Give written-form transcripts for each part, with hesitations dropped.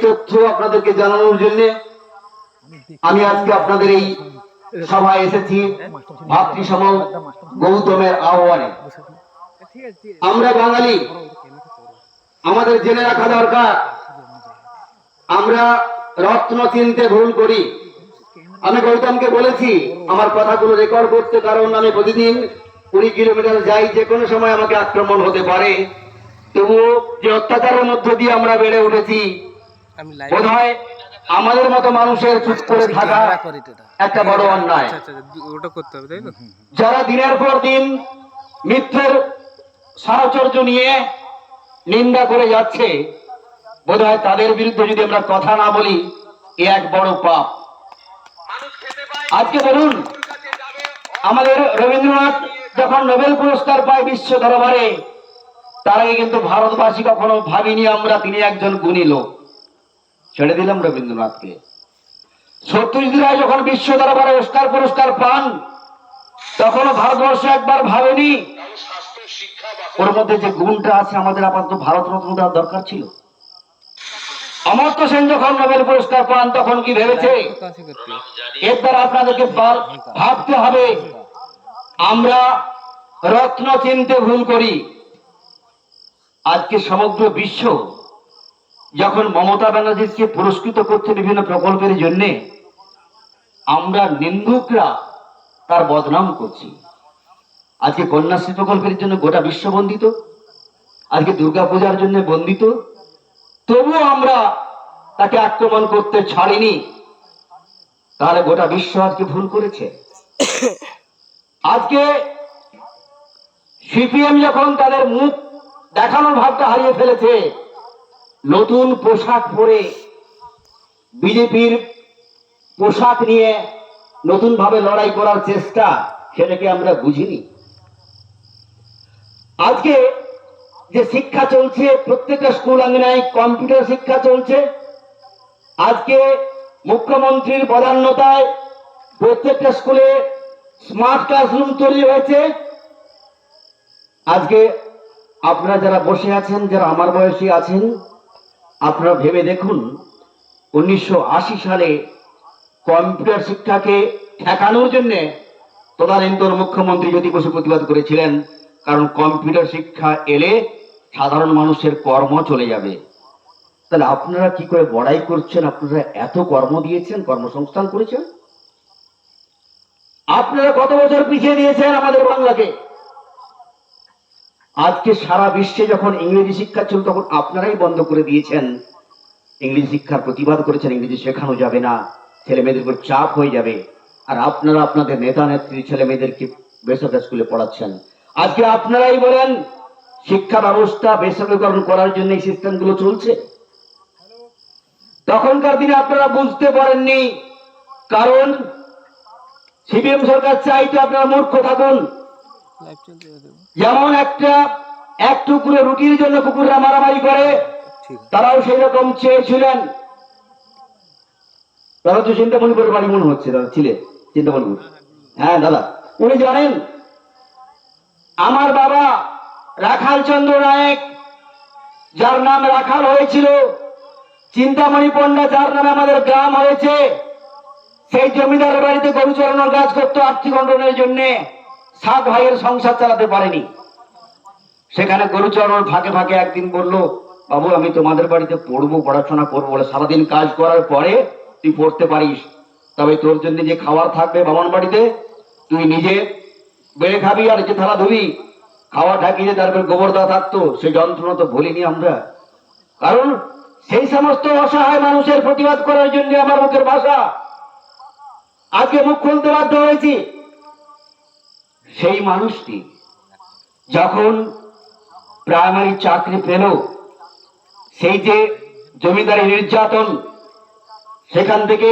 তথ্য আপনাদেরকে জানানোর জন্য আমি আজকে আপনাদের এই সভায় এসেছি ভাতৃসম গৌতমের আহ্বানে। আমরা বাঙালি, আমাদের জেনে রাখা দরকার আমরা রত্ন চিনতে ভুল করি। আমি গৌতমকে বলেছি আমার কথাগুলো রেকর্ড করতে, কারণ আমি প্রতিদিন 20 কিলোমিটার যাই, যে কোনো সময় আমাকে আক্রমণ হতে পারে। তবুও যে অত্যাচারের মধ্য দিয়ে আমরা বেড়ে উঠেছি, বোধহয় আমাদের মতো মানুষের চুপ করে থাকা একটা বড় অন্যায়। যারা দিনের পর দিন মিথ্যের সাহচর্য নিয়ে নিন্দা করে যাচ্ছে, বোধহয় তাদের বিরুদ্ধে যদি আমরা কথা না বলি, এ এক বড় পাপ। আজকে বলুন, আমাদের রবীন্দ্রনাথ যখন নোবেল পুরস্কার পায় বিশ্ব দরবারে, তার আগে কিন্তু ভারতবাসী কখনো ভাবিনি আমরা তিনি একজন গুণী লোক। ছেড়ে দিলাম রবীন্দ্রনাথকে। সত্যজিৎ রায় যখন বিশ্ব দরবারে অস্কার পুরস্কার পান, তখনও ভারতবর্ষ একবার ভাবেনি ওর মধ্যে যে গুণটা আছে আমাদের আপাতত ভারত রত্ন দেওয়ার দরকার ছিল। অমর্ত্য সেন যখন নোবেল পুরস্কার পান, তখন কি ভেবেছে? এর দ্বারা আপনাদেরকে ভাবতে হবে আমরা রত্ন চিনতে ভুল করি। আজকে সমগ্র বিশ্ব যখন মমতা ব্যানার্জিকে পুরস্কৃত করছে বিভিন্ন প্রকল্পের জন্য, আমরা নিন্দুকরা তার বদনাম করছি। আজকে কন্যাশ্রী প্রকল্পের জন্য গোটা বিশ্ব বন্দিত, আজকে দুর্গাপূজার জন্য বন্দিত, তবুও আমরা তাকে আক্রমণ করতে ছাড়িনি। তাহলে গোটা বিশ্ব আজকে ভুল করেছে। আজকে সিপিএম যখন তাদের মুখ দেখানোর ভাবটা হারিয়ে ফেলেছে, নতুন পোশাক পরে বিজেপির পোশাক নিয়ে নতুন ভাবে লড়াই করার চেষ্টা, সেটাকে আমরা বুঝিনি। আজকে যে শিক্ষা চলছে, প্রত্যেকটা স্কুল আঙ্গনায় কম্পিউটার শিক্ষা চলছে। আজকে মুখ্যমন্ত্রীর প্রধানতায় প্রত্যেকটা স্কুলে স্মার্ট ক্লাসরুম তৈরি হয়েছে। আজকে আপনারা যারা বসে আছেন, যারা আমার বয়সী আছেন, আপনারা ভেবে দেখুন 1980 সালে কম্পিউটার শিক্ষাকে ঠেকানোর জন্য তদানীন্তন মুখ্যমন্ত্রী জ্যোতি বসু প্রতিবাদ করেছিলেন, কারণ কম্পিউটার শিক্ষা এলে সাধারণ মানুষের কর্ম চলে যাবে। তাহলে আপনারা কি করে বড়াই করছেন? আপনারা এত কর্ম দিয়েছেন, কর্মসংস্থান করেছেন, আপনারা কত বছর পিছিয়ে দিয়েছেন আমাদের বাংলাকে। আজকে সারা বিশ্বে যখন ইংরেজি শিক্ষা ছিল, তখন আপনারাই বন্ধ করে দিয়েছেন। ইংরেজি শিক্ষার প্রতিবাদ করেছেন, ইংরেজি শেখানো যাবে না, ছেলে মেয়েদের উপর চাপ হয়ে যাবে। আর আপনারা আপনাদের নেতা নেত্রী ছেলে মেয়েদেরকে বেসরকারি স্কুলে পড়াচ্ছেন। আজকে আপনারাই বলেন শিক্ষা ব্যবস্থা বেসরকারীকরণ করার জন্য এই সিস্টেমগুলো চলছে। তখনকার দিনে আপনারা বুঝতে পারেননি, কারণ সিপিএম সরকার চাইতে আপনারা মূর্খ থাকুন। যেমন এক টুকরো রুটির জন্য কুকুররা মারামারি করে, তারাও সেই রকম চেয়েছিলেন। তারা তো চিন্তামণিপুরের বাড়ি মনে হচ্ছে, দাদা ছিলেন চিন্তামণিপুর। হ্যাঁ দাদা, উনি জানেন আমার বাবা রাখাল চন্দ্র নায়েক, যার নাম রাখাল হয়েছিল, চিন্তামণি পণ্ডা যার নামে আমাদের গ্রাম হয়েছে, সেই জমিদারের বাড়িতে গরু চড়ানোর কাজ করতো আর্থিক অনটনের জন্য। 7 ভাইয়ের সংসার চালাতে পারেনি। সেখানে গরু চড়ানোর ফাঁকে ফাঁকে একদিন বললো, বাবু আমি তোমাদের বাড়িতে পড়বো, পড়াশোনা করবো, বলে সারাদিন কাজ করার পরে তুই পড়তে পারিস, তবে তোর জন্য যে খাবার থাকবে বামন বাড়িতে তুই নিজে বেড়ে খাবি আর যে থালা ধুবি, খাওয়া ঢাকিয়ে তারপর গোবর দেওয়া থাকতো। সেই যন্ত্রণা তো ভুলিনি আমরা, কারণ সেই সমস্ত অসহায় মানুষের প্রতিবাদ করার জন্য আমার মুখের ভাষা। আজকে মুখ খুলতে বাধ্য হয়েছি। সেই মানুষটি যখন প্রাইমারি চাকরি পেল, সেই যে জমিদারি নির্যাতন, সেখান থেকে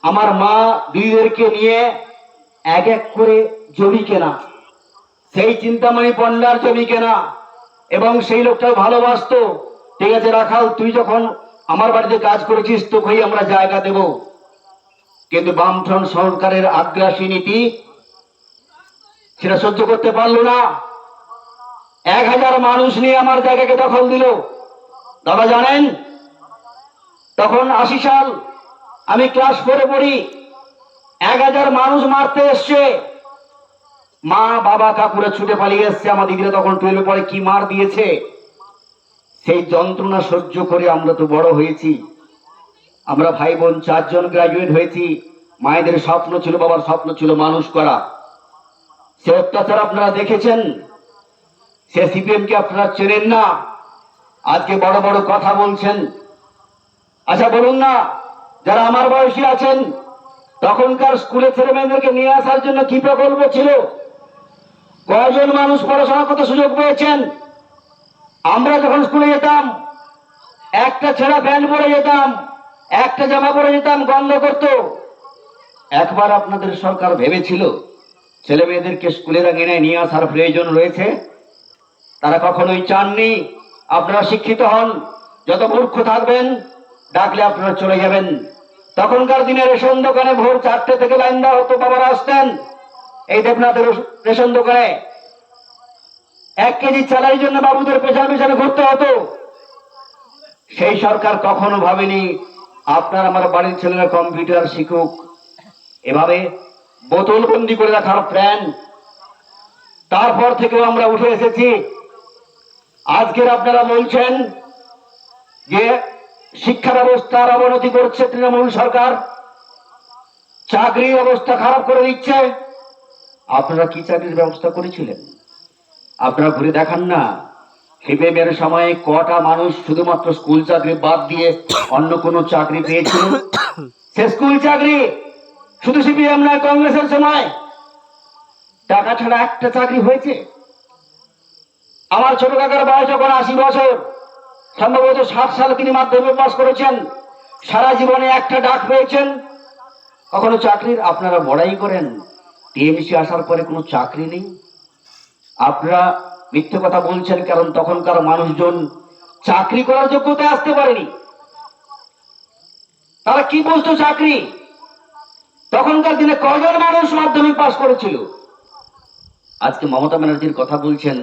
আমার মা দিদিদেরকে নিয়ে এক এক করে জমি কেনা, সেই চিন্তামণি পণ্ডার জমি কেনা, এবং সেই লোকটাও ভালোবাসতো। ঠিক আছে রাখাল, তুই যখন আমার বাড়িতে কাজ করেছিস তোকেই আমরা জায়গা দেব। কিন্তু বামফ্রন্ট সরকারের আগ্রাসী নীতি সেটা সহ্য করতে পারলো না। 1000 মানুষ নিয়ে আমার জায়গাকে দখল দিল। দাদা জানেন তখন 80 সাল, আমি ক্লাস 4-এ পড়ি। 1000 মানুষ মারতে এসছে, মা বাবা কাকুরা ছুটে পালিয়ে এসছে। আমার দিদিরা তখন 12-এ পড়ে, কি মার দিয়েছে। সেই যন্ত্রণা সহ্য করে আমরা তো বড় হয়েছি। আমরা ভাই বোন 4 জন গ্রাজুয়েট হয়েছি। মায়েদের স্বপ্ন ছিল, বাবার স্বপ্ন ছিল মানুষ করা। সে অত্যাচার আপনারা দেখেছেন, সে সিপিএম কে আপনারা চেনেন না, আজকে বড় বড় কথা বলছেন। আচ্ছা বলুন না, যারা আমার বয়সী আছেন, তখনকার স্কুলে ছেলে মেয়েদেরকে নিয়ে আসার জন্য কি প্রকল্প ছিল? কয়জন মানুষ পড়াশোনা করতে সুযোগ পেয়েছেন? আমরা যখন স্কুলে যেতাম, একটা ছেঁড়া প্যান্ট পরে যেতাম, একটা জামা পরে যেতাম, গন্ধ করত। একবার আপনাদের সরকার ভেবেছিল ছেলে মেয়েদেরকে স্কুলের আঙিনায় নিয়ে আসার প্রয়োজন রয়েছে? তারা কখনোই চাননি। আপনারা শিক্ষিত হন, যত মূর্খ থাকবেন ডাকলে আপনারা চলে যাবেন। তখনকার দিনে রেশন দোকানে ভোর 4টে থেকে লাইন দেওয়া হতো, বাবারা আসতেন এই দেবনাথের রেশন দোকানে। 1 কেজি চালের জন্য বাবুদের পেছনে পেছনে ঘুরতে হতো। সেই সরকার কখনো ভাবেনি আপনার আমার বাড়ির ছেলেরা কম্পিউটার শিখুক। এভাবে বোতল বন্দি করে রাখার প্ল্যান, তারপর থেকেও আমরা উঠে এসেছি। আজকের আপনারা বলছেন যে শিক্ষা ব্যবস্থার অবনতি করছে তৃণমূল সরকার, চাকরির অবস্থা খারাপ করে দিচ্ছে। আপনারা কি চাকরির ব্যবস্থা করেছিলেন? আপনারা ঘুরে দেখান না, সিপিএমের সময়ে কটা মানুষ শুধুমাত্র স্কুল চাকরি বাদ দিয়ে অন্য কোনো চাকরি পেয়েছিল? সে স্কুল চাকরি শুধু সিপিএম নয়, কংগ্রেসের সময় টাকা ছাড়া একটা চাকরি হয়েছে? আমার ছোট কাকার বয়স যখন 80 বছর, সম্ভবত 60 সালে তিনি মাধ্যমিক পাস করেছেন, সারা জীবনে একটা ডাক পেয়েছেন। কখনো চাকরির আপনারা বড়াই করেন, টিএমসি আসার পরে কোনো চাকরি নেই। আপনারা মিথ্যে কথা বলছেন, কারণ তখনকার মানুষজন চাকরি করার যোগ্যতায় আসতে পারেনি। তারা কি বুঝতো চাকরি? তখনকার দিনে কয়জন মানুষ মাধ্যমিক পাস করেছিল? আজকে মমতা ব্যানার্জির কথা বলছেন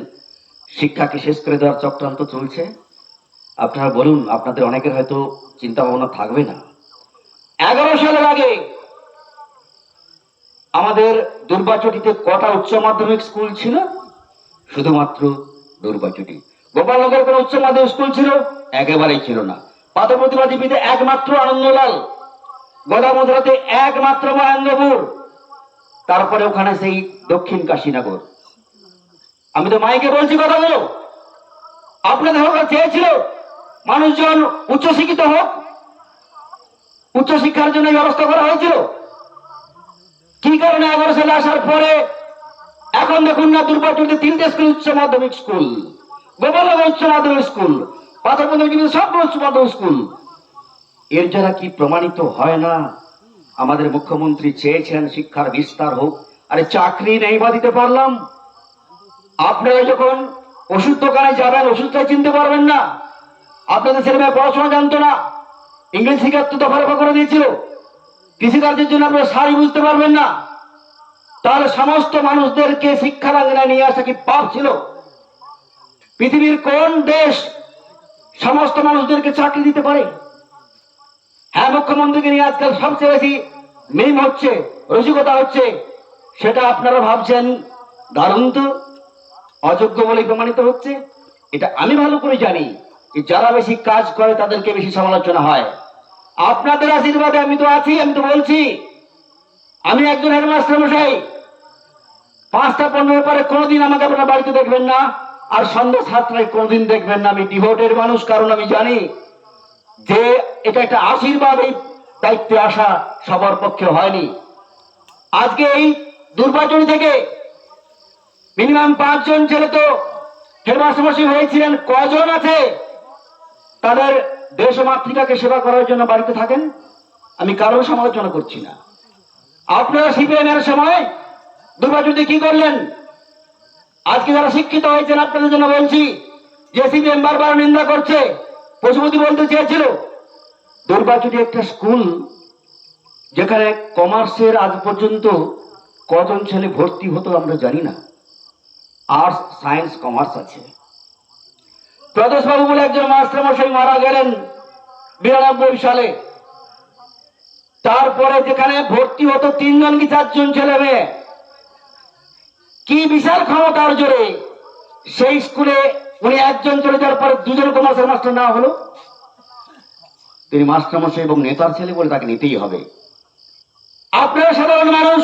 শিক্ষাকে শেষ করে দেওয়ার চক্রান্ত চলছে। আপনারা বলুন, আপনাদের অনেকের হয়তো চিন্তা ভাবনা থাকবে না। 11 সালের আগে আমাদের দুর্বাচটিতে কটা উচ্চ মাধ্যমিক স্কুল ছিল? শুধুমাত্র দুর্বাচটি। গোপালনগর কোন উচ্চ মাধ্যমিক স্কুল ছিল? একেবারেই ছিল না। পাথরপ্রতিবাদীতে একমাত্র আনন্দলাল, গোদামুদ্রাতে একমাত্র মহেন্দ্রপুর, তারপরে ওখানে সেই দক্ষিণ কাশীনগর। আমি তো মাইকে বলছি কথাগুলো। আপনাদের সরকার চেয়েছিল মানুষজন উচ্চশিক্ষিত হোক, উচ্চশিক্ষার জন্য ব্যবস্থা করা হয়েছিল। কি কারণে 11 সালে আসার পরে এখন দেখুন না, দুর্গাপুরে 3টে স্কুল উচ্চ মাধ্যমিক স্কুল, গোপালনগর উচ্চ মাধ্যমিক স্কুল, পাথরপ্রতিবাদী সবগুলো উচ্চ মাধ্যমিক স্কুল। এর যারা কি প্রমাণিত হয় না? আমাদের মুখ্যমন্ত্রী চেয়েছেন শিক্ষার বিস্তার হোক, আরে চাকরি নেই বা দিতে পারলাম। আপনারা যখন ওষুধ দোকানে যাবেন, ওষুধটাই চিনতে পারবেন না। আপনাদের ছেলে মেয়ে পড়াশোনা জানতো না, ইংরেজি শিক্ষার্থী দফা রফা করে দিয়েছিল। কৃষিকার্যের জন্য আপনারা সারি বুঝতে পারবেন না। তাহলে সমস্ত মানুষদেরকে শিক্ষার আঙ্গিনায় নিয়ে আসা কি পাপ ছিল? পৃথিবীর কোন দেশ সমস্ত মানুষদেরকে চাকরি দিতে পারে? হ্যাঁ, মুখ্যমন্ত্রীকে নিয়ে আজকাল সবচেয়ে বেশি মিম হচ্ছে, রসিকতা হচ্ছে। সেটা আপনারা ভাবছেন দারুণ, তো অযোগ্য বলে প্রমাণিত হচ্ছে। এটা আমি ভালো করে জানি যে যারা বেশি কাজ করে তাদেরকে বেশি সমালোচনা হয়। আপনাদের আশীর্বাদে আমি তো আছি, আমি তো বলছি। আমি একজন হেডমাস্টার মশাই, 5টা 15 পরে কোনোদিন আমাকে আপনার বাড়িতে দেখবেন না, আর সন্ধ্যা 7টায় কোনোদিন দেখবেন না। আমি ডিভোটেড মানুষ, কারণ আমি জানি যে এটা একটা আশীর্বাদ। এই দায়িত্বে আসা সবার পক্ষে হয়নি। আজকে এই দুর্বাচনী থেকে মিনিমাম 5 জন ছেলে তো হেডমাস্টার মশাই হয়েছিলেন। কজন আছে তাদের দেশ ও মাতৃকাকে সেবা করার জন্য বাড়িতে থাকেন? আমি কারোর সমালোচনা করছি না। আপনারা সিপিএম এর সময় দুর্বাচনীতে কি করলেন? আজকে যারা শিক্ষিত হয়েছেন আপনাদের জন্য বলছি, যে সিপিএম বারবার নিন্দা করছে, পশুপতি বলতে চেয়েছিল দুর্বাচনী একটা স্কুল যেখানে কমার্সের আজ পর্যন্ত কজন ছেলে ভর্তি হতো আমরা জানি না। আর্টস, সায়েন্স, কমার্স আছে। প্রদেশ বাবু বলে একজন মাস্টার মশাই মারা গেলেন, 92 সালে। তারপরে যেখানে ভর্তি হতো 3 জন কি 4 জন ছেলে মেয়ে, কি বিশাল ক্ষমতার জোরে সেই স্কুলে উনি একজন চলে যাওয়ার পরে 2 জন কমার্সের মাস্টার নেওয়া হলো। তিনি মাস্টারমশাই এবং নেতার ছেলে বলে তাকে নিতেই হবে। আপনারা সাধারণ মানুষ,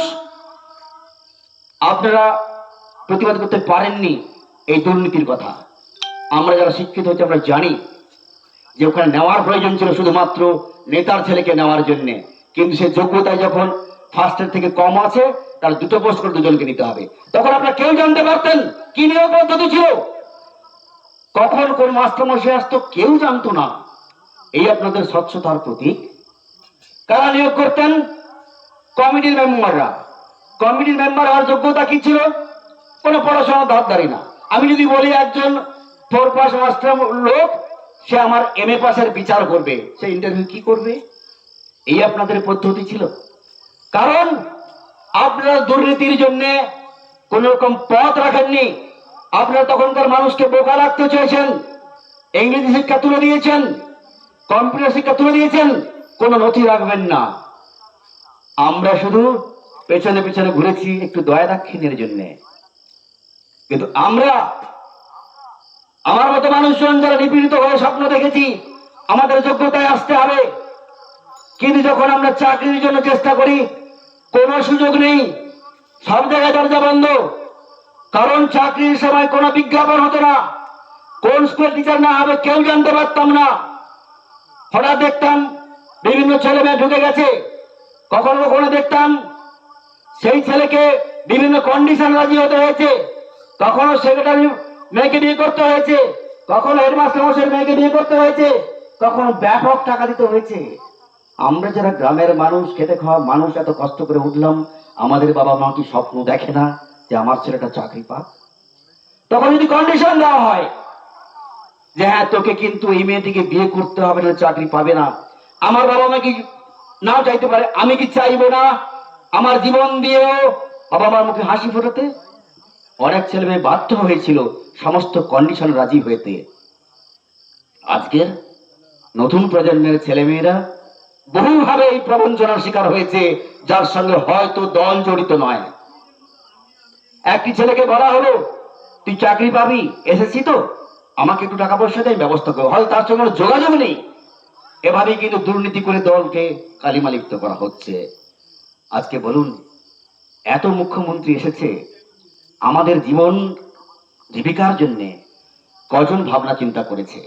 আপনারা প্রতিবাদ করতে পারেননি এই দুর্নীতির কথা। আমরা যারা শিক্ষিত হচ্ছে আমরা জানি যে ওখানে নেওয়ার প্রয়োজন ছিল শুধুমাত্র নেতার ছেলেকে নেওয়ার জন্য, কিন্তু সে যোগ্যতায় যখন ফার্স্টের থেকে কম আছে তার 2টো পোস্ট করে 2জনকে নিতে হবে। তখন আপনারা কেউ জানতে পারতেন কি নিয়োগ পদ্ধতি ছিল, কখন কোন মাস্টারমশাই আসতো কেউ জানতো না। এই আপনাদের স্বচ্ছতার প্রতীক। কারা নিয়োগ করতেন? কমিটির মেম্বাররা। কমিটির মেম্বার হওয়ার যোগ্যতা কি ছিল? কোনো পড়াশোনার ধারধারি না। আমি যদি বলি একজন 4 পাস মাস্টার লোক সে আমার MA পাসের বিচার করবে, সে ইন্টারভিউ কি করবে? এই আপনাদের পদ্ধতি ছিল। কারণ আপনারা দুর্নীতির জন্য কোন রকম পথ রাখেননি। আপনারা তখনকার মানুষকে বোকা রাখতে চেয়েছেন, ইংরেজি শিক্ষা তুলে দিয়েছেন, কম্পিউটার শিক্ষা তুলে দিয়েছেন, কোনো নথি রাখবেন না। আমরা শুধু পেছনে পেছনে ঘুরেছি একটু দয়া দাক্ষিণ্যের জন্য। কিন্তু আমরা, আমার মতো মানুষজন যারা নিপীড়িত হয়ে স্বপ্ন দেখেছি আমাদের যোগ্যতায় আসতে হবে, কিন্তু যখন আমরা চাকরির জন্য চেষ্টা করি কোনো সুযোগ নেই, সব জায়গায় দরজা বন্ধ। কারণ চাকরির সময় কোনো বিজ্ঞাপন হতো না, কোন স্কুল টিচার না হবে কেউ জানতে পারতাম না। হঠাৎ দেখতাম বিভিন্ন ছেলে মেয়ে ঢুকে গেছে, কখনো কখনো দেখতাম সেই ছেলেকে বিভিন্ন কন্ডিশন রাজি হতে হয়েছে, কখনো সেক্রেটারি মেয়েকে বিয়ে করতে হয়েছে, কখনো হেডমাস্টার মশাই মেয়েকে বিয়ে করতে হয়েছে, কখনো ব্যাপক টাকা দিতে হয়েছে। আমরা যারা গ্রামের মানুষ, খেতে খাওয়া মানুষ, এত কষ্ট করে উঠলাম, আমাদের বাবা মা কি স্বপ্ন দেখে না যে আমার ছেলেটা চাকরি পাক? তখন যদি কন্ডিশন দেওয়া হয় যে হ্যাঁ তোকে কিন্তু এই মেয়েটিকে বিয়ে করতে হবে না, চাকরি পাবে না, আমার বাবা মা কি নাও চাইতে পারে, আমি কি চাইবো না আমার জীবন দিয়েও বাবা মার মুখে হাসি ফোটাতে? অনেক ছেলে মেয়ে বাধ্য হয়েছিল সমস্ত কন্ডিশন রাজি হয়েতে। আজকের নতুন প্রজন্মের ছেলেমেয়েরা বহুভাবে এই প্রবঞ্চনার শিকার হয়েছে, যার সঙ্গে হয়তো দল জড়িত নয়। একটি ছেলেকে বলা হলো তুই চাকরি পাবি, এসেছি তো আমাকে একটু টাকা পয়সা দেয়, ব্যবস্থা করো, হয়তো তার সঙ্গে যোগাযোগ নেই। এভাবেই কিন্তু দুর্নীতি করে দলকে কালিমালিপ্ত করা হচ্ছে। আজকে বলুন, এত মুখ্যমন্ত্রী এসেছে, আমাদের জীবন জীবিকার জন্য কজন ভাবনা চিন্তা করেছে?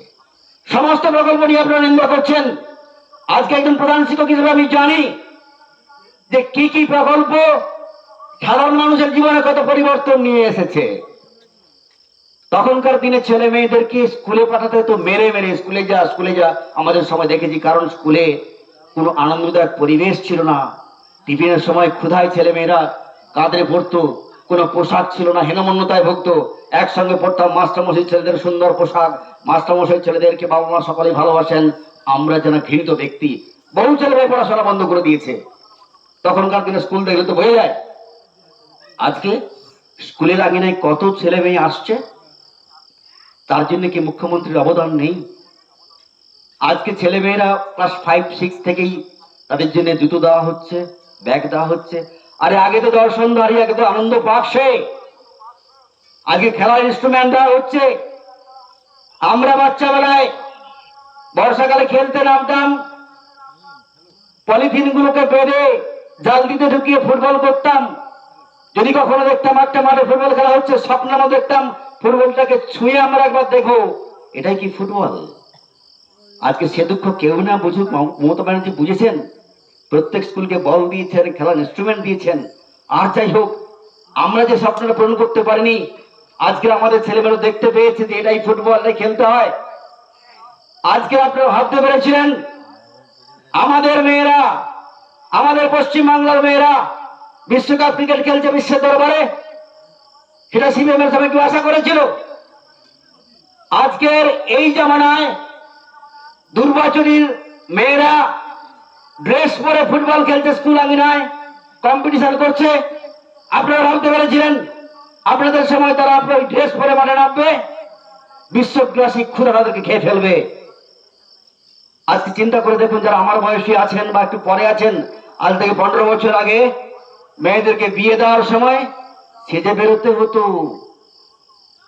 সমস্ত প্রকল্প নিয়ে আপনারা নিন্দা করছেন। আজকে একজন প্রধান শিক্ষক হিসেবে আমি জানি যে কি কি প্রকল্প সাধারণ মানুষের জীবনে কত পরিবর্তন নিয়ে এসেছে। তখনকার দিনে ছেলে মেয়েদেরকে স্কুলে পাঠাতে হতো মেরে মেরে, স্কুলে যা স্কুলে যা। আমাদের সময় দেখেছি, কারণ স্কুলে কোনো আনন্দদায়ক পরিবেশ ছিল না। টিফিনের সময় ক্ষুধায় ছেলে মেয়েরা কাঁদরে পড়তো, কোনো পোশাক ছিল না, হীনমন্যতায় ভুগতো। একসঙ্গে পড়তাম, মাস্টারমশাই ছেলেদের সুন্দর পোশাক, মাস্টারমশাই ছেলেদেরকে বাবা মা সকলে ভালোবাসেন, আমরা যেন ঘৃণিত ব্যক্তি। বহু ছেলে মেয়ে পড়াশোনা বন্ধ করে দিয়েছে। তখনকার দিনে স্কুল দেখলে তো বোঝা যায়। আজকে স্কুলের আঙিনায় কত ছেলে মেয়ে আসছে, তার জন্য কি মুখ্যমন্ত্রীর অবদান নেই? আজকে ছেলে মেয়েরা ক্লাস 5, 6 থেকেই তাদের জন্য জুতো দেওয়া হচ্ছে, ব্যাগ দেওয়া হচ্ছে। আরে আগে তো দর্শনধারী, আগে তো আনন্দ পাক, সে আগে খেলার ইনস্ট্রুমেন্ট দেওয়া হচ্ছে। আমরা বাচ্চা বেলায় বর্ষাকালে খেলতে নামতাম, পলিথিন গুলোকে বেঁধে জাল দিতে ঢুকিয়ে ফুটবল করতাম। যদি কখনো দেখতাম একটা মাঠে ফুটবল খেলা হচ্ছে, স্বপ্নের দেখতাম ফুটবলটাকে ছুঁয়ে আমরা একবার দেখো, এটাই কি ফুটবল? আজকে সে দুঃখ কেউ না বুঝুক, মমতা ব্যানার্জি বুঝেছেন, প্রত্যেক স্কুলকে বল দিয়েছেন, খেলার ইনস্ট্রুমেন্ট দিয়েছেন। আর যাই হোক, আমরা যে স্বপ্নটা পূরণ করতে পারিনি, আজকে আমাদের ছেলেমেয়েরা দেখতে পেয়েছে যে এটাই ফুটবল, এটাই খেলতে হয়। আজকে আপনারা ভাবতে পেরেছিলেন আমাদের মেয়েরা, আমাদের পশ্চিমবাংলার মেয়েরা বিশ্বকাপ ক্রিকেট খেলছে বিশ্বের দরবারে? সেটা সিপিএম এর সবাই কেউ আশা করেছিল? আজকের এই জামানায় দুর্বাচনীর মেয়েরা ড্রেস পরে ফুটবল খেলছে, স্কুল আঙিনায় কম্পিটিশন করছে। আপনারা ভাবতে পেরেছিলেন আপনাদের সময় তারা আপনার ড্রেস পরে মাঠে নামবে? বিশ্বগ্রাসী ক্ষুধা তাদেরকে খেয়ে ফেলবে। আজকে চিন্তা করে দেখুন, যারা আমার বয়সী আছেন বা একটু পরে আছেন, আজ থেকে 15 বছর আগে মেয়েদেরকে বিয়ে দেওয়ার সময় সেজে বেরোতে হতো,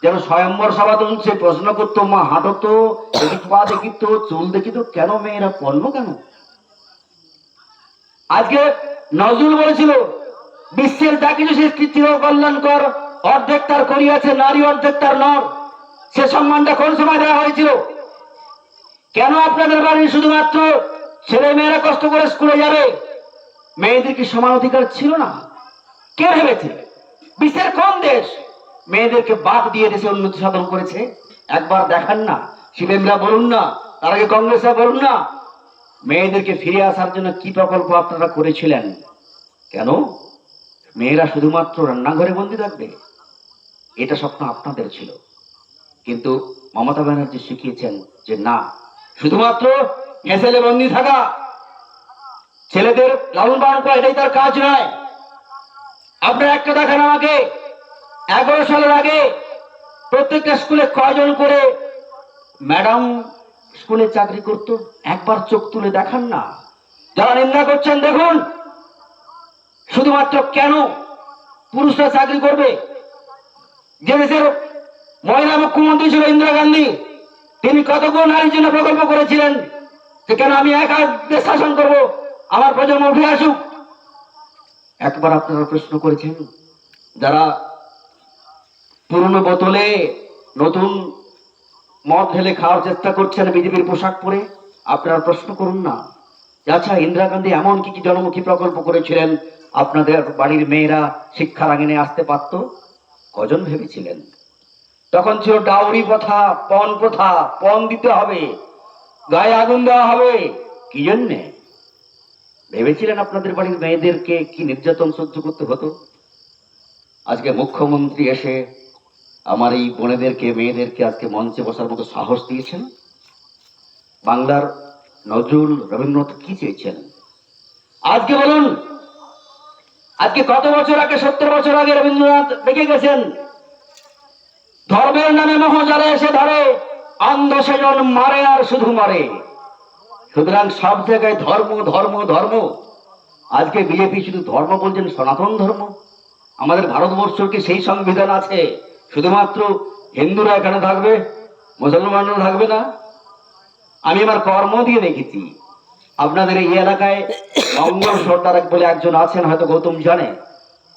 যেন স্বয়ম্বর সভা তুলছে, প্রশ্ন করতো, মা হাঁটতো, এদিক পা দেখিত, চুল দেখিত, কেন মেয়েরা পড়লো কেন? আজকে নজরুল বলেছিল, বিশ্বের যা কিছু সৃষ্টি চির কল্যাণকর, অর্ধেক তার করিয়াছে নারী, অর্ধেক তার নর। সে সম্মানটা কোন সময় দেওয়া হয়েছিল? কেন আপনাদের বাড়ির শুধুমাত্র ছেলে মেয়েরা কষ্ট করে স্কুলে যাবে, মেয়েদের কি সমান অধিকার ছিল না? কে ভেবেছে? বিশ্বের কোন দেশ মেয়েদেরকে বাদ দিয়ে দেশে উন্নতি সাধন করেছে? একবার দেখান না, শিবেমরা বলুন না, তার আগে কংগ্রেসরা বলুন না, মেয়েদেরকে ফিরে আসার জন্য কি প্রকল্প আপনারা করেছিলেন? কেন মেয়েরা শুধুমাত্র রান্নাঘরে বন্দি থাকবে? এটা স্বপ্ন আপনাদের ছিল, কিন্তু মমতা ব্যানার্জি শিখিয়েছেন যে না, শুধুমাত্র হেসেলে বন্দি থাকা, ছেলেদের লালন পালন করা, এটাই তার কাজ নয়। আপনারা একটা দেখেন, আমাকে 11 সালের আগে প্রত্যেকটা স্কুলে কয়জন করে ম্যাডাম স্কুলে চাকরি করত? একবার চোখ তুলে দেখান না। যারা নিন্দা করছেন দেখুন, শুধুমাত্র কেন পুরুষরা চাকরি করবে? যে দেশের মহিলা মুখ্যমন্ত্রী ছিল ইন্দিরা গান্ধী, তিনি কতগুলো নারীর জন্য প্রকল্প করেছিলেন যে কেন আমি একা দেশ শাসন করব, আমার প্রজন্ম উঠে আসুক। একবার আপনারা প্রশ্ন করেছেন, যারা পুরনো বোতলে নতুন মদ ঢেলে খাওয়ার চেষ্টা করছেন বিজেপির পোশাক পরে, আপনারা প্রশ্ন করুন না, আচ্ছা ইন্দিরা গান্ধী এমন কি কি জনমুখী প্রকল্প করেছিলেন আপনাদের বাড়ির মেয়েরা শিক্ষার আঙিনে আসতে পারত? কজন ভেবেছিলেন? তখন ছিল ডাউরি প্রথা, পণ দিতে হবে, গায়ে আগুন দেওয়া হবে। কি জন্যে ভেবেছিলেন আপনাদের বাড়ির মেয়েদেরকে কি নির্যাতন সহ্য করতে হতো? আজকে মুখ্যমন্ত্রী এসে আমার এই বোনেদেরকে, মেয়েদেরকে আজকে মঞ্চে বসার মতো সাহস দিয়েছেন। বাংলার নজরুল, রবীন্দ্রনাথ কি চেয়েছেন? আজকে বলুন, আজকে কত বছর আগে, 70 বছর আগে রবীন্দ্রনাথ দেখে গেছেন, ধর্মের নামে মোহ যারা এসে ধরে, অন্ধ সেজন মারে আর শুধু মারে। সুতরাং সব জায়গায় ধর্ম ধর্ম ধর্ম। আজকে বিজেপি শুধু ধর্ম বলছেন, সনাতন ধর্ম। আমাদের ভারতবর্ষের কি সেই সংবিধান আছে শুধুমাত্র হিন্দুরা এখানে থাকবে, মুসলমানরা থাকবে না? আমি আমার কর্ম দিয়ে দেখেছি, আপনাদের এই এলাকায় মঙ্গল সর্দার বলে একজন আছেন, হয়তো গৌতম জানে।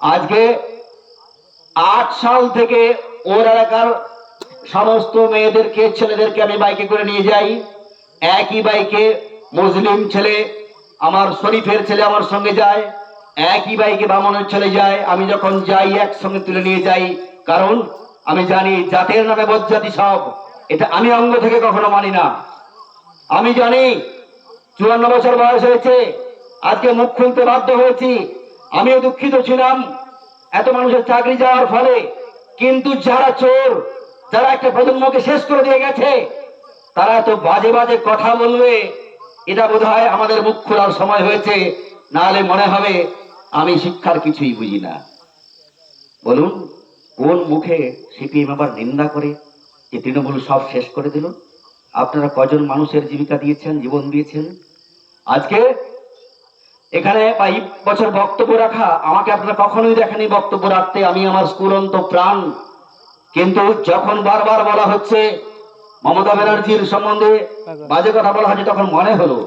আজকে 8 সাল থেকে ওর এলাকার সমস্ত মেয়েদেরকে, ছেলেদেরকে আমি বাইকে করে নিয়ে যাই। একই বাইকে মুসলিম ছেলে, আমার শরীফের ছেলে আমার সঙ্গে যায়, একই বাইকে বামনের ছেলে যায়। আমি যখন যাই একসঙ্গে তুলে নিয়ে যাই, কারণ আমি জানি জাতের নামে বজ্জাতি সব, এটা আমি অঙ্গ থেকে কখনো মানি না। আমি জানি 54 বছর বয়স হয়েছে, আজকে মুখ খুলতে বাধ্য হয়েছি। আমিও দুঃখিত ছিলাম এত মানুষের চাকরি যাওয়ার ফলে, কিন্তু যারা চোর, যারা একটা প্রজন্মকে শেষ করে দিয়ে গেছে, তারা এত বাজে বাজে কথা বলবে, এটা বোধহয় আমাদের মুখ খোলার সময় হয়েছে, নাহলে মনে হবে আমি শিক্ষার কিছুই বুঝি না। বলুন, কোন মুখে সিপিএম আবার নিন্দা করে যে তৃণমূল সব শেষ করে দিল? আপনারা কজন মানুষের জীবিকা দিয়েছেন, জীবন দিয়েছেন? আজকে এখানে 22 বছর বক্তব্য রাখা, আমাকে আপনারা কখনোই দেখেনি বক্তব্য রাখতে, আমি আমার স্কুলন্ত প্রাণ। কিন্তু যখন বারবার বলা হচ্ছে মমতা ব্যানার্জির সম্বন্ধে বাজে কথা বলা হচ্ছে, তখন মনে হলো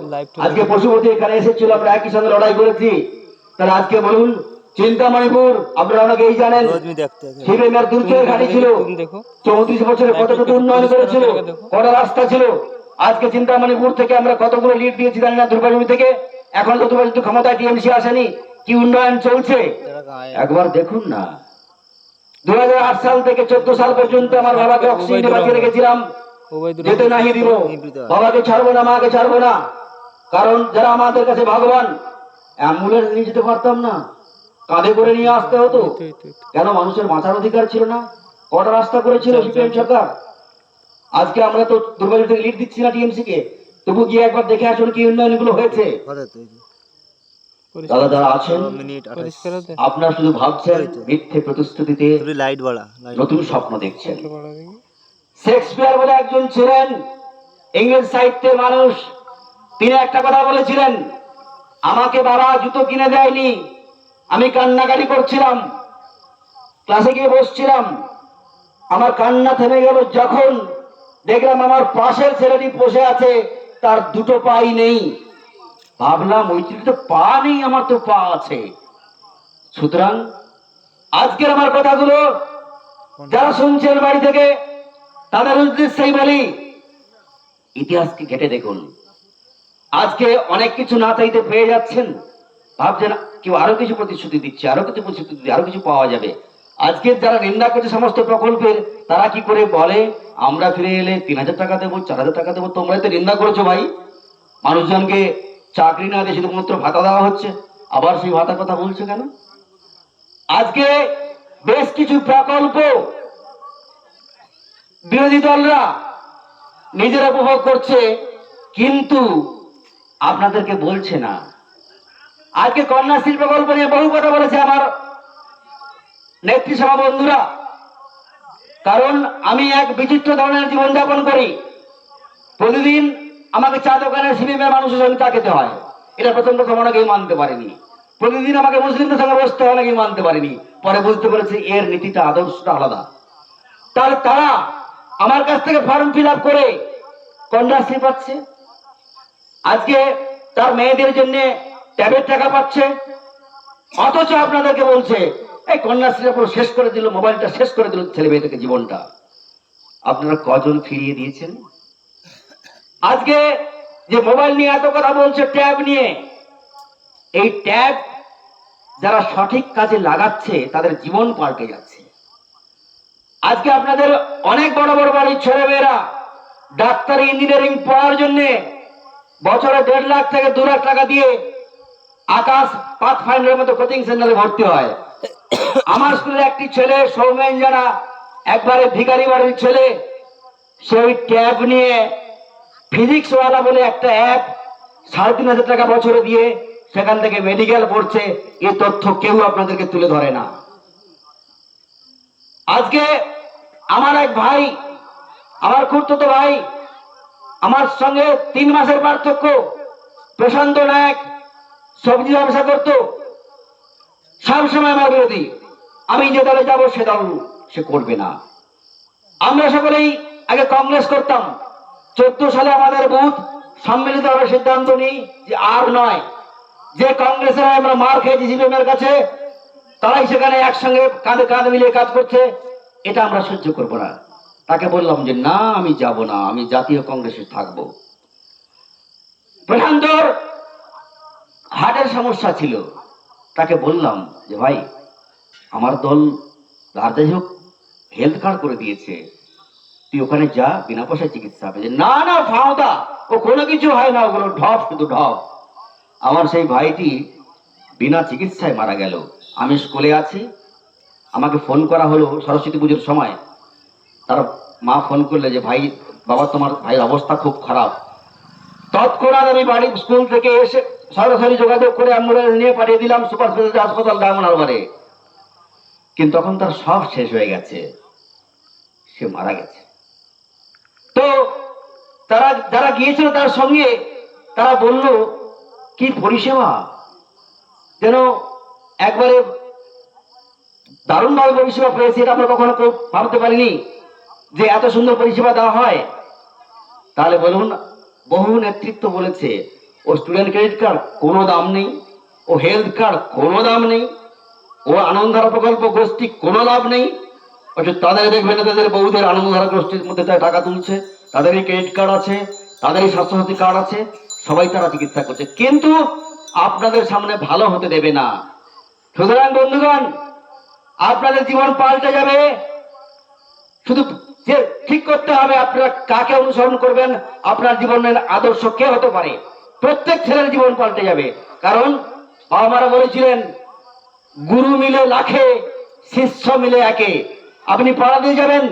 আজকে পশুপতি এখানে এসেছিল, আমরা একই সঙ্গে লড়াই করেছি। তাহলে আজকে বলুন, চিন্তামণিপুর আপনারা অনেকেই জানেন, শিবেমের দুর্যোগের ঘাঁটি ছিল, 34 বছরে কতটুকু উন্নয়ন করেছিল, কত রাস্তা ছিল। আজকে চিন্তামণিপুর থেকে আমরা কতগুলো লিড দিয়েছি জানি না, দুর্গাজমি থেকে এখন তো দুর্গাজমি ক্ষমতায় টিএমসি আসেনি, কি উন্নয়ন চলছে একবার দেখুন না। 2008 সাল থেকে 14 সাল পর্যন্ত আমার বাবাকে অক্সিজেনে বাঁচিয়ে রেখেছিলাম, যেতে নাহি দিব, বাবাকে ছাড়বো না, মাকে ছাড়বো না। কারণ যারা আমাদের কাছে ভগবান, অ্যাম্বুলেন্স নিয়ে যেতে পারতাম না, কাঁধে করে নিয়ে আসতে হতো। কেন? মানুষের বাঁচার অধিকার ছিল না। কটা রাস্তা করেছিল সিপিএম সরকার? আজকে আমরা তো দুর্গাপুর থেকে লিড দিচ্ছি না টিএমসি কে, তবু গিয়ে একবার দেখে আসুন কি উন্নয়নগুলো হয়েছে। দাদা যারা আছেন, আপনারা শুধু ভাবছেন মিথ্যে প্রতিশ্রুতিতে নতুন স্বপ্ন দেখছেন। শেক্সপিয়ার বলে একজন ছিলেন, ইংরেজ সাহিত্যের মানুষ, তিনি একটা কথা বলেছিলেন, আমাকে বাবা জুতো কিনে দেয়নি, আমি কান্নাকাটি করছিলাম, ক্লাসে গিয়ে বসছিলাম, আমার কান্না থেমে গেল যখন দেখলাম আমার পাশের ছেলেটি বসে আছে, তার দুটো পাই নেই। ভাবলাম ওই ছেলেটি তো পা নেই, আমার তো পা আছে। সুতরাং আজকের আমার কথাগুলো যারা শুনছেন বাড়ি থেকে, তাদের উদ্দেশ্যেই বলি, ইতিহাসকে ঘেটে দেখুন। আজকে অনেক কিছু না চাইতে পেয়ে যাচ্ছেন, ভাবছেন কেউ আরো কিছু প্রতিশ্রুতি দিচ্ছে, আরো কিছু প্রতিশ্রুতি দিচ্ছে, আরো কিছু পাওয়া যাবে। আজকে যারা নিন্দা করছে সমস্ত প্রকল্পের, তারা কি করে বলে আমরা ফিরে এলে 3000 টাকা দেবো, 4000 টাকা দেবো। তোমরাই তো নিন্দা করেছো ভাই, মানুষজনকে চাকরি না দিয়ে শুধুমাত্র ভাতা দেওয়া হচ্ছে, আবার সেই ভাতার কথা বলছে কেন? আজকে বেশ কিছু প্রকল্প বিরোধী দলরা নিজেরা উপভোগ করছে, কিন্তু আপনাদেরকে বলছে না। আজকে কন্যাশ্রী প্রকল্প নিয়ে বহু কথা বলেছে আমার নেত্রী সভা বন্ধুরা, কারণ আমি এক বিচিত্র ধরনের জীবনযাপন করি। প্রতিদিন আমাকে চা দোকানের সিপিএমের মানুষের সঙ্গে চা খেতে হয়, এটা প্রথম প্রথম অনেকেই মানতে পারেনি। প্রতিদিন আমাকে মুসলিমদের সঙ্গে বসতে হয়, অনেকেই মানতে পারেনি। পরে বুঝতে পেরেছে এর নীতিটা, আদর্শটা আলাদা। তাহলে তারা আমার কাছ থেকে ফর্ম ফিল আপ করে কন্যাশ্রী পাচ্ছে, আজকে তার মেয়েদের জন্য ট্যাবের টাকা পাচ্ছে। অথচ আপনাদেরকে বলছে এই কন্যাশ্রী পুরো শেষ করে দিল, মোবাইলটা শেষ করে দিল ছেলে মেয়েদেরকে জীবনটা। আপনারা কজন ফিরিয়ে দিয়েছেন? আজকে যে মোবাইল নিয়ে এত কথা বলছে, ট্যাব নিয়ে, এই ট্যাব যারা সঠিক কাজে লাগাচ্ছে তাদের জীবন পাল্টে যাচ্ছে। আজকে আপনাদের অনেক বড় বড় বাড়ির ছেলেমেয়েরা ডাক্তারি ইঞ্জিনিয়ারিং পড়ার জন্য বছরে 1.5 লাখ থেকে 2 লাখ টাকা দিয়ে আকাশ পাথফাইন্ডারের মতো কোচিং সেন্টারে ভর্তি হয়। আমার স্কুলের একটি ছেলে সৌমেন জানা, একবারে ভিখারি বাড়ির ছেলে, সে ওই ট্যাব নিয়ে ফিজিক্স ওয়ালা বলে একটা অ্যাপ 3,500 টাকা বছরে দিয়ে সেখান থেকে মেডিকেল পড়ছে। এই তথ্য কেউ আপনাদেরকে তুলে ধরে না। আজকে আমার এক ভাই, আমার খুড়তুতো ভাই, আমার সঙ্গে 3 মাসের পার্থক্য, প্রশান্ত নায়ক, সবজি ব্যবসা করত, সবসময় আমার বিরোধী। আমি যে দলে যাব সে দল সে করবে না। আমরা সকলেই আগে কংগ্রেস করতাম। 14 সালে আমাদের বুথ সম্মিলিত ভাবে সিদ্ধান্ত নিই যে আর নয়, যে কংগ্রেসের আমরা মার খেয়েছি সিপিএমের কাছে, তারাই সেখানে একসঙ্গে কাঁধে কাঁধ মিলিয়ে কাজ করছে, এটা আমরা সহ্য করব না। তাকে বললাম যে না, আমি যাব না, আমি জাতীয় কংগ্রেসে থাকবো। প্রশান্তর হার্টের সমস্যা ছিল, তাকে বললাম যে ভাই আমার দল যাই হোক হেলথ কার্ড করে দিয়েছে, তুই ওখানে যা, বিনা পয়সায় চিকিৎসা হবে। না না ফাওদা, ও কোনো কিছু হয় না, ওগুলো ঢপ, শুধু ঢপ। আমার সেই ভাইটি বিনা চিকিৎসায় মারা গেল। আমি স্কুলে আছি, আমাকে ফোন করা হলো সরস্বতী পুজোর সময়। তার মা ফোন করলে যে ভাই, বাবা তোমার ভাইয়ের অবস্থা খুব খারাপ। তৎক্ষণাৎ আমি বাড়ি স্কুল থেকে এসে সরাসরি যোগাযোগ করে অ্যাম্বুলেন্স নিয়ে পাঠিয়ে দিলাম সুপার স্পেশালিটি হাসপাতাল ডায়মন্ড হারবারে। কিন্তু তখন তার সব শেষ হয়ে গেছে, সে মারা গেছে। তো তারা যারা গিয়েছিল তার সঙ্গে, তারা বলল কি পরিষেবা, যেন একবারে দারুণভাবে পরিষেবা পেয়েছি, এটা আমরা কখনো ভাবতে পারিনি যে এত সুন্দর পরিষেবা দেওয়া হয়। তাহলে বলুন, বহু নেতৃত্ব বলেছে ও স্টুডেন্ট ক্রেডিট কার্ড কোনো দাম নেই, ও হেলথ কার্ড কোনো দাম নেই, ও আনন্দধারা প্রকল্প গোষ্ঠী কোনো লাভ নেই। তাদের দেখবেন তাদের বহুদের আনন্দধারা গোষ্ঠীর মধ্যে টাকা তুলছে, তাদেরই ক্রেডিট কার্ড আছে, তাদেরই স্বাস্থ্যসাথী কার্ড আছে, সবাই তারা চিকিৎসা করছে, কিন্তু আপনাদের সামনে ভালো হতে দেবে না। সুতরাং বন্ধুগণ, আপনাদের জীবন পাল্টে যাবে, শুধু যে ঠিক করতে হবে আপনারা কাকে অনুসরণ করবেন, আপনার জীবনের আদর্শ কে হতে পারে। প্রত্যেক ছেলের জীবন পাল্টে যাবে, কারণ বাবা মারা বলেছিলেন গুরু মিলে লাখে, শিষ্য মিলে একে। আপনি পাড়া দিয়ে যাবেন,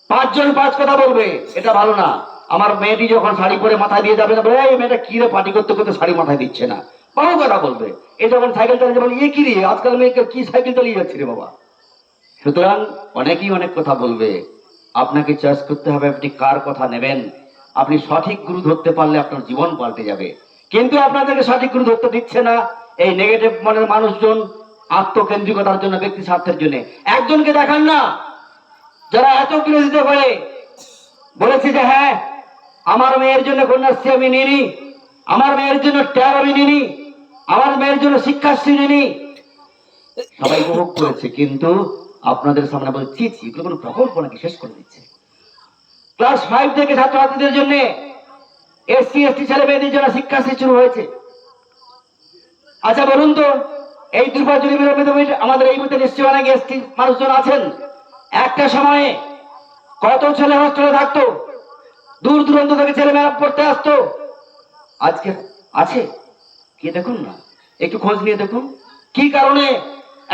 5 জন 5 কথা বলবে, এটা ভালো না। আমার মেয়েটি যখন শাড়ি পরে মাথায় দিয়ে যাবে, এই মেয়েটা কি রে পার্টি করতে করতে শাড়ি মাথায় দিচ্ছে না, বহু কথা বলবে। এই যখন সাইকেল চালিয়ে যাবেন, কি রে আজকাল মেয়েকে কি সাইকেল চালিয়ে যাচ্ছে রে বাবা। সুতরাং অনেকেই অনেক কথা বলবে, আপনাকে চয়েস করতে হবে আপনি কার কথা নেবেন। আপনি সঠিক গুরু ধরতে পারলে আপনার জীবন পাল্টে যাবে। কিন্তু আপনাদেরকে সঠিক গুরু ধরতে দিচ্ছে না এই নেগেটিভ মনের মানুষজন, আত্মকেন্দ্রিকতার জন্য, ব্যক্তি স্বার্থের জন্য। একজনকে দেখান না যারা এত বিরোধিতা করে বলেছে যে হ্যাঁ আমার মেয়ের জন্য কন্যাশ্রী আমি নিইনি, আমার মেয়ের জন্য ট্যাব আমি নিইনি, আমার মেয়ের জন্য শিক্ষাশ্রী নিইনি। সবাই উপভোগ করেছে, কিন্তু আপনাদের সামনে বলছি এগুলো কোনো প্রকল্প নাকি, শেষ করে দিচ্ছে। ক্লাস 5 থেকে ছাত্রছাত্রীদের জন্য, এসসি এসটি ছেলে মেয়েদের জন্য শিক্ষাশ্রী শুরু হয়েছে। আচ্ছা বলুন তো, এই দুর্গাচুরি আমাদের এই মুহূর্তে নিশ্চয়ই অনেক এসটি মানুষজন আছেন। একটা সময়ে কত ছেলে হোস্টেলে থাকতো, দূর দূরান্ত থেকে ছেলেমেয়েরা পড়তে আসতো। আজকে আছে কি দেখুন না, একটু খোঁজ নিয়ে দেখুন কি কারণে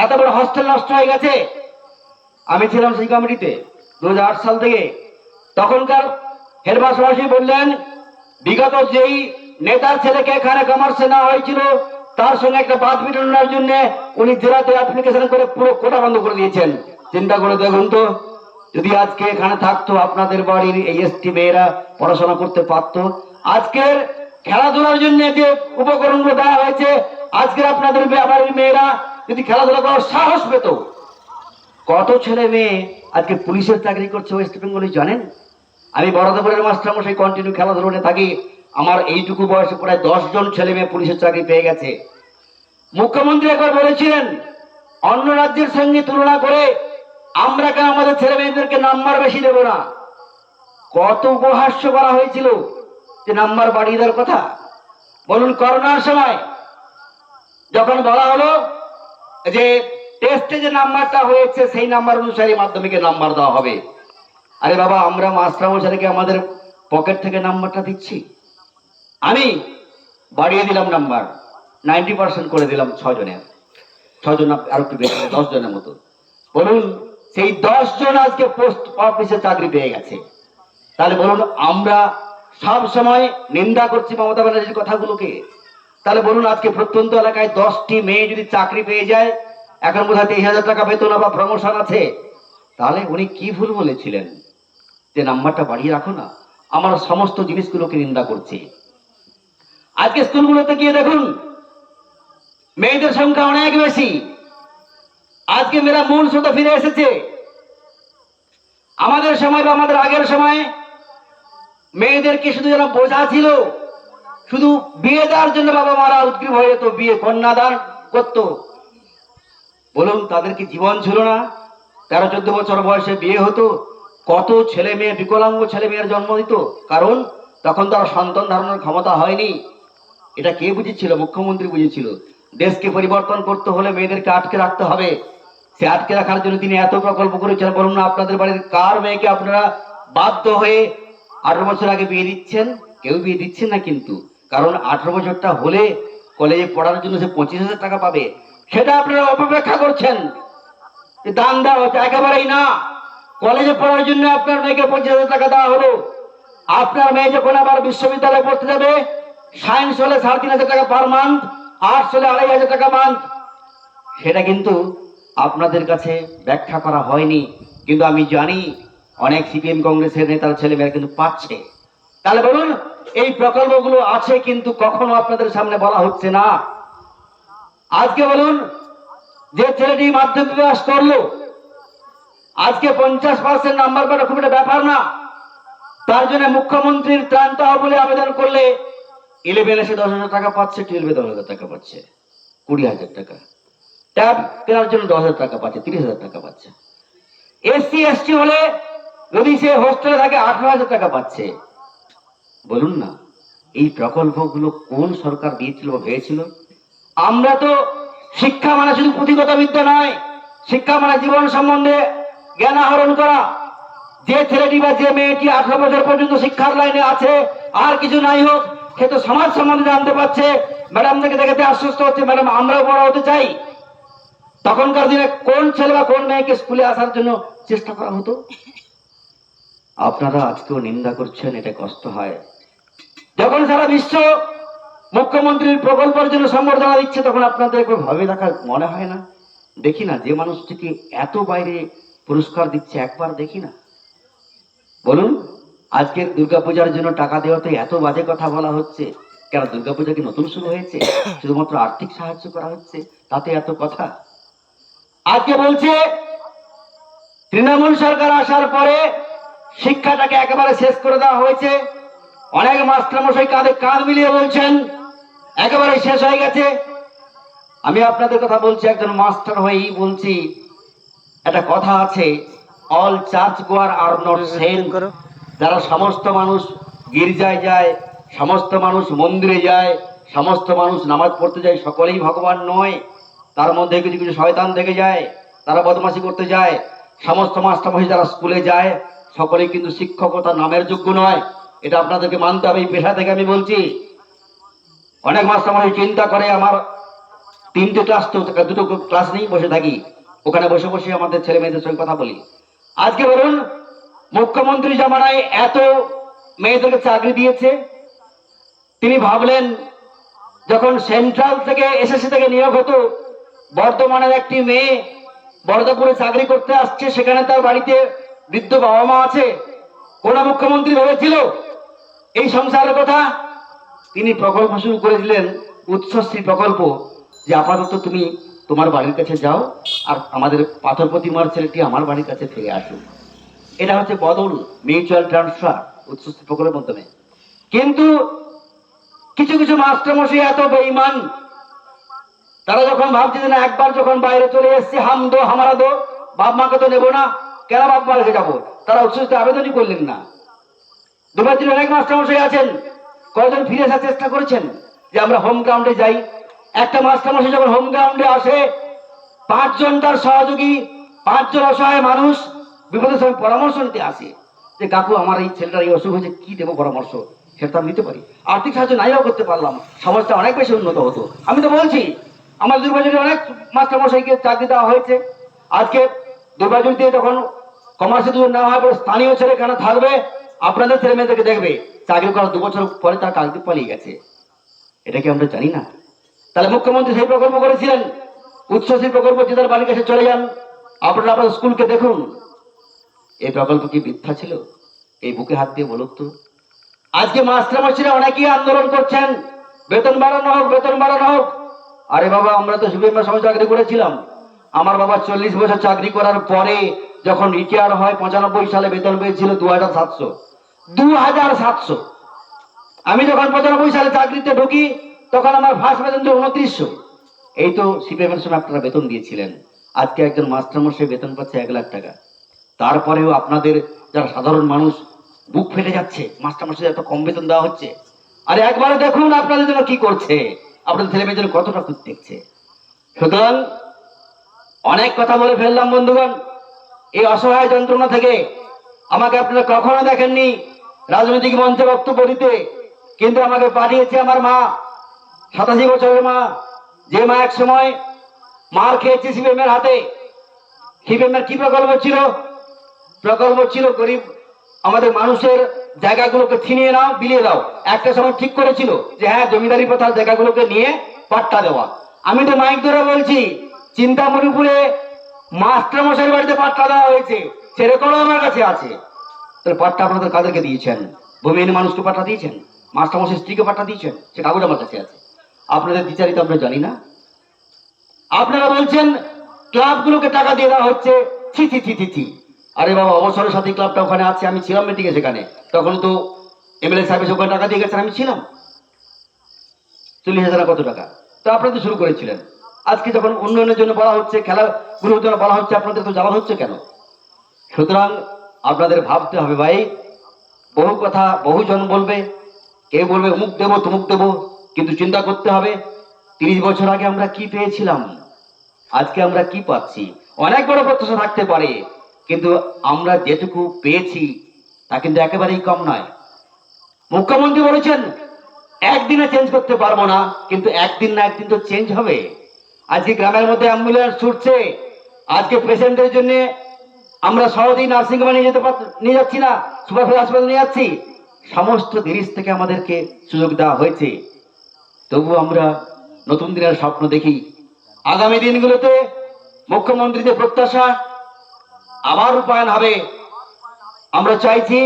এত বড় হস্টেল নষ্ট হয়ে গেছে। আমি ছিলাম সেই কমিটিতে 2008 সাল থেকে। তখনকার হেডমাস্টার মহাশয় বললেন বিগত যেই নেতার ছেলেকে এখানে কমার্সে নেওয়া হয়েছিল তার সঙ্গে একটা বাদ মিটানোর জন্য উনি জেলাতে অ্যাপ্লিকেশন করে পুরো কোটা বন্ধ করে দিয়েছেন। চিন্তা করে দেখুন তো, যদি আজকে এখানে থাকতো আপনাদের বাড়ির এই এসটি মেয়েরা পড়াশোনা করতে পারতো। আজকের খেলাধুলার জন্য যে উপকরণগুলো দেওয়া হয়েছে, আজকের আপনাদের বাড়ির মেয়েরা যদি খেলাধুলা করার সাহস পেত। কত ছেলে মেয়ে আজকে পুলিশের চাকরি করছে ওয়েস্ট বেঙ্গলে জানেন? আমি বড়দেবরের মাস্টার মশাই কন্টিনিউ খেলাধুলা থাকি, আমার এইটুকু বয়সে প্রায় 10 জন ছেলে মেয়ে পুলিশের চাকরি পেয়ে গেছে। মুখ্যমন্ত্রী একবার বলেছিলেন অন্য রাজ্যের সঙ্গে তুলনা করে আমরা কেন আমাদের ছেলে মেয়েদেরকে নাম্বার বেশি দেব না। কত উপহাস্য করা হয়েছিল যে নাম্বার বাড়িয়ে দেওয়ার কথা। বলুন করোনার সময় যখন বলা হলো যে টেস্টে যে নাম্বারটা হয়েছে সেই নাম্বার অনুসারে মাধ্যমিকে নাম্বার দেওয়া হবে। আরে বাবা, আমরা মাস্টারমশাইকে আমাদের পকেট থেকে নাম্বারটা দিচ্ছি। আমি বাড়িয়ে দিলাম নাম্বার, 90% করে দিলাম 6 জনের, 6 জন আর একটু বেশি, 10 জনের মতো। বলুন সেই 10 জন আজকে পোস্ট অফিসে চাকরি পেয়ে গেছে। তাহলে বলুন আমরা সব সময় নিন্দা করছি মমতা ব্যানার্জির কথাগুলোকে। তাহলে বলুন আজকে প্রত্যন্ত এলাকায় 10টি মেয়ে যদি চাকরি পেয়ে যায়, এখন বোধহয় 23,000 টাকা বেতন বা প্রমোশন আছে, তাহলে উনি কি ভুল বলেছিলেন যে নাম্বারটা বাড়িয়ে রাখো না? আমরা সমস্ত জিনিসগুলোকে নিন্দা করছি। আজকে স্কুলগুলোতে গিয়ে দেখুন মেয়েদের সংখ্যা অনেক বেশি। আজকে মেয়েরা মূল স্রোতে ফিরে এসেছে। আমাদের সময় বা আমাদের আগের সময় মেয়েদেরকে শুধু যেন বোঝা ছিল, শুধু বিয়ে দেওয়ার জন্য বাবা মারা উদ্গ্রীব হয়ে যেত, বিয়ে কন্যাদান করত। বলুন তাদের কি জীবন ছিল না? 13-14 বছর বয়সে বিয়ে হতো, কত ছেলে মেয়ে, বিকলাঙ্গ ছেলে মেয়ের জন্ম দিত। কারণ তখন তারা সন্তান ধারণের ক্ষমতা হয়নি। এটা কে বুঝেছিল? মুখ্যমন্ত্রী বুঝেছিল। দেশকে পরিবর্তন করতে হলে মেয়েদেরকে আটকে রাখতে হবে। সে আটকে রাখার জন্য তিনি এত প্রকল্প করেছেন। বলুন না আপনাদের বাড়ির কার মেয়েকে আপনারা বাধ্য হয়ে 18 বছর আগে বিয়ে দিচ্ছেন? কেউ বিয়ে দিচ্ছেন না, কিন্তু কারণ 18 বছরটা হলে কলেজে পড়ার জন্য সে 25,000 টাকা পাবে, সেটা আপনারা অপেক্ষা করছেন। দান দেওয়া হচ্ছে একেবারেই না। কলেজে পড়ার জন্য আপনার মেয়েকে 25,000 টাকা দেওয়া হলো। আপনার মেয়ে যখন আবার বিশ্ববিদ্যালয়ে পড়তে যাবে, সায়েন্স হলে 3,500 টাকা পার মান্থ, আর্টস হলে 2,500 টাকা মান্থ। সেটা কিন্তু আপনাদের কাছে ব্যাখ্যা করা হয়নি, কিন্তু আমি জানি অনেক সিপিএম কংগ্রেসের নেতার ছেলে মেয়েরা কিন্তু পাচ্ছে। তাহলে বলুন এই প্রকল্পগুলো আছে, কিন্তু কখনো আপনাদের সামনে বলা হচ্ছে না। আজকে বলুন যে ছেলেটি মাধ্যমিক পাস করলো, আজকে 50% নাম্বার পাওয়া খুব একটা ব্যাপার না। তার জন্য মুখ্যমন্ত্রীর ত্রাণ তহবিলে আবেদন করলে 11 এসে 10,000 টাকা পাচ্ছে, 12 10,000 টাকা পাচ্ছে, 20,000 টাকা। ট্যাব কেনার জন্য 10,000 টাকা পাচ্ছে, 30,000 টাকা পাচ্ছে। এসসি এসটি হলে যদি সে হোস্টেলে থাকে 18,000 টাকা পাচ্ছে। বলুন না এই প্রকল্পগুলো কোন সরকার দিয়েছিল বা ভেবেছিল? আমরা তো শিক্ষা মানে শুধু পুঁথিগত বিদ্যা নয়, শিক্ষা মানে জীবন সম্বন্ধে জ্ঞান আহরণ করা। যে ছেলেটি বা যে মেয়েটি 18 বছর পর্যন্ত শিক্ষার লাইনে আছে, আর কিছু নাই হোক, সে তো সমাজ সম্বন্ধে জানতে পারছে। ম্যাডাম থেকে দেখে আশ্বস্ত হচ্ছে ম্যাডাম আমরাও বড় হতে চাই। তখনকার দিনে কোন ছেলে বা কোন মেয়েকে স্কুলে আসার জন্য চেষ্টা করা হতো? আপনারা আজকেও নিন্দা করছেন, এটা কষ্ট হয়। যখন সারা বিশ্ব মুখ্যমন্ত্রীর প্রকল্পের জন্য সম্বর্ধনা দিচ্ছে, তখন আপনাদের একবার ভাবে দেখা মনে হয় না? দেখি না যে মানুষটিকে এত বাইরে পুরস্কার দিচ্ছে, একবার দেখি না? বলুন আজকের দুর্গাপূজার জন্য টাকা দেওয়াতে এত বাজে কথা বলা হচ্ছে কেন? দুর্গাপূজা কি নতুন শুরু হয়েছে? শুধুমাত্র আর্থিক সাহায্য করা হচ্ছে, তাতে এত কথা? আজকে বলছে তৃণমূল সরকার আসার পরে শিক্ষাটাকে একেবারে শেষ করে দেওয়া হয়েছে। অনেক মাস্টারমশাই কাঁধে কাঁধ মিলিয়ে বলছেন একেবারে শেষ হয়ে গেছে। আমি আপনাদের কথা বলছি, একজন মাস্টার হয়েই বলছি। একটা কথা আছে, অল চার্চ গোয়ার আর নট সেন্ট। যারা সমস্ত মানুষ গির্জায় যায়, সমস্ত মানুষ মন্দিরে যায়, সমস্ত মানুষ নামাজ পড়তে যায়, সকলেই ভগবান নয়। তার মধ্যে কিছু কিছু শয়তান থেকে যায়, তারা বদমাশি করতে যায়। সমস্ত মাস্টারমশাই যারা স্কুলে যায় সকলেই কিন্তু শিক্ষকতা নামের যোগ্য নয়। এটা আপনাদেরকে মানতে হবে। এই পেশা থেকে আমি বলছি। অনেক মাস্টারমশাই চিন্তা করে আমার 3টে ক্লাস, তো 2টো ক্লাস নেই, বসে থাকি, ওখানে বসে বসে আমাদের ছেলে মেয়েদের সঙ্গে কথা বলি। আজকে বলুন, মুখ্যমন্ত্রী জামানায় এত মেয়েদেরকে চাকরি দিয়েছে, তিনি ভাবলেন যখন সেন্ট্রাল থেকে এসএসসি থেকে নিয়োগ হতো, বর্ধমানের একটি মেয়ে বরদাপুরে চাকরি করতে আসছে, সেখানে তার বাড়িতে বৃদ্ধ বাবা মা আছে। কোন মুখ্যমন্ত্রী ভেবেছিল এই সংসারের কথা? তিনি প্রকল্প শুরু করে দিলেন, উৎসশ্রী প্রকল্প, যে আপাতত তুমি তোমার বাড়ির কাছে যাও, আর আমাদের পাথর প্রতিমার ছেলেটি আমার বাড়ির কাছে ফিরে আসুক। এটা হচ্ছে বদল, মিউচুয়াল ট্রান্সফার, উৎসশ্রী প্রকল্পের মাধ্যমে। কিন্তু কিছু কিছু মাস্টারমশাই এত বেঈমান, তারা যখন ভাবছে যে না, একবার যখন বাইরে চলে এসেছি, হাম দো হামারা দো, বাপ মাকে তো নেবো না, কেন বাপ মা রেখে যাবো? তারা উৎসশ্রী আবেদনই করলেন না। দুর্গাপুরে অনেক মাস্টারমশাই আছেন, কয়েকজন ফিরে আসার চেষ্টা করেছেন যে আমরা হোম গ্রাউন্ডে যাই। একটা মাস্টারমশাই যখন হোম গ্রাউন্ডে আসে, 5 জন তার সহযোগী, 5 জন অসহায় মানুষ বিপদের সময় পরামর্শ নিতে আসে যে কাকু আমার এই ছেলেটার এই অসুখ হয়েছে, কি দেবো পরামর্শ? সেটা আমি নিতে পারি। আর্থিক সাহায্য নাইও করতে পারলাম, সমাজটা অনেক বেশি উন্নত হতো। আমি তো বলছি আমার দুর্গাজুড়ি অনেক মাস্টারমশাইকে চাকরি দেওয়া হয়েছে। আজকে দুর্গাজুড়িতে যখন কমার্সে দুজন নেওয়া হয়, স্থানীয় ছেলে কেন থাকবে? আপনাদের ছেলে মেয়েদেরকে দেখবে, চাকরি করার 2 বছর পরে তার কাজটি পালিয়ে গেছে। এটা কি আমরা জানি না? তাহলে মুখ্যমন্ত্রী সেই প্রকল্প করেছিলেন, উচ্চশিক্ষা প্রকল্প, যে তার বাড়ির কাছে চলে যান। আপনারা আপনাদের স্কুলকে দেখুন, এই প্রকল্প কি মিথ্যা ছিল? এই বুকে হাত দিয়ে বলুন তো। আজকে মাস্টারমশাইরা অনেকেই আন্দোলন করছেন, বেতন বাড়ানো হোক, বেতন বাড়ানো হোক। আরে বাবা, আমরা তো সিপিএমের সময় চাকরি করেছিলাম। আমার বাবা 40 বছর চাকরি করার পরে যখন রিটায়ার হয়, 95 সালে বেতন পেয়েছিল 2700। 2700। আমি যখন 95 সালে চাকরিতে ঢুকি, তখন আমার ফার্স্ট বেতন ছিল 2900। এই তো সিপিএমের সময় আপনারা বেতন দিয়েছিলেন। আজকে একজন মাস্টারমশাই বেতন পাচ্ছে 1 লাখ টাকা। তারপরেও আপনাদের যারা সাধারণ মানুষ বুক ফেটে যাচ্ছে, মাস্টারমশাই এত কম বেতন দেওয়া হচ্ছে। আরে একবারে দেখুন আপনাদের জন্য কি করছে, আপনাদের ছেলে মেয়েদের জন্য কতটা খুঁত দেখছে। সুতরাং অনেক কথা বলে ফেললাম বন্ধুগণ। এই অসহায় যন্ত্রণা থেকে আমাকে আপনারা কখনো দেখেননি রাজনৈতিক মঞ্চে বক্তব্য দিতে, কিন্তু আমাকে পাঠিয়েছে আমার মা, 87 বছরের মা, যে মা এক সময় মার খেয়েছে সিপিএমের হাতে। সিপিএমের কি প্রকল্প ছিল? প্রকল্প ছিল গরিব আমাদের মানুষের জায়গাগুলোকে ছিনিয়ে নাও, বিলিয়ে দাও। একটা সময় ঠিক করেছিল যে হ্যাঁ, জমিদারি প্রথার জায়গাগুলোকে নিয়ে পাট্টা দেওয়া। আমি তো মাইক ধরে বলছি, চিন্তামণিপুরে মাস্টারমশাইয়ের বাড়িতে পাট্টা দেওয়া হয়েছে, সে রেকর্ড আমার কাছে আছে। তাহলে পাট্টা আপনাদের কাদেরকে দিয়েছেন? ভূমিহীন মানুষকে পাট্টা দিয়েছেন, মাস্টারমশাই স্ত্রীকে পাট্টা দিয়েছেন, সে কাগজ আমার কাছে আছে। আপনাদের বিচারিত আমরা জানি না। আপনারা বলছেন ক্লাবগুলোকে টাকা দিয়ে দেওয়া হচ্ছে, ছি ছি ছি ছি ছি। আরে বাবা, অবসরের সাথী ক্লাবটা ওখানে আছে, আমি ছিলাম মিটিংয়ে সেখানে, তখন তো এমএলএ সাহেব ওখানে টাকা দিয়ে গেছেন, আমি ছিলাম। 40,000 কত টাকা তো আপনারা তো শুরু করেছিলেন। আজকে যখন উন্নয়নের জন্য বলা হচ্ছে, খেলাগুলোর জন্য বলা হচ্ছে, আপনাদের তো জ্বালা হচ্ছে কেন? সুতরাং আপনাদের ভাবতে হবে ভাই, বহু কথা বহুজন বলবে, কেউ বলবে অমুক দেবো তমুক দেবো, কিন্তু চিন্তা করতে হবে 30 বছর আগে আমরা কি পেয়েছিলাম, আজকে আমরা কি পাচ্ছি। অনেক বড় প্রত্যাশা থাকতে পারে, কিন্তু আমরা যেটুকু পেয়েছি তা কিন্তু একেবারেই কম নয়। মুখ্যমন্ত্রী বলেছেন একদিনে চেঞ্জ করতে পারবো না, কিন্তু একদিন না একদিন তো চেঞ্জ হবে। আজকে গ্রামের মধ্যে অ্যাম্বুলেন্স ছুটছে, আজকে পেশেন্টের জন্য আমরা সহজেই নার্সিং হোমে নিয়ে যাচ্ছি না, সুপারফাস্ট হাসপাতালে নিয়ে যাচ্ছি। সমস্ত জিনিস থেকে আমাদেরকে সুযোগ দেওয়া হয়েছে, তবু আমরা নতুন দিনের স্বপ্ন দেখি। আগামী দিনগুলোতে মুখ্যমন্ত্রী যে প্রত্যাশা আবার রূপায়ণ হবে। আমরা চাইছি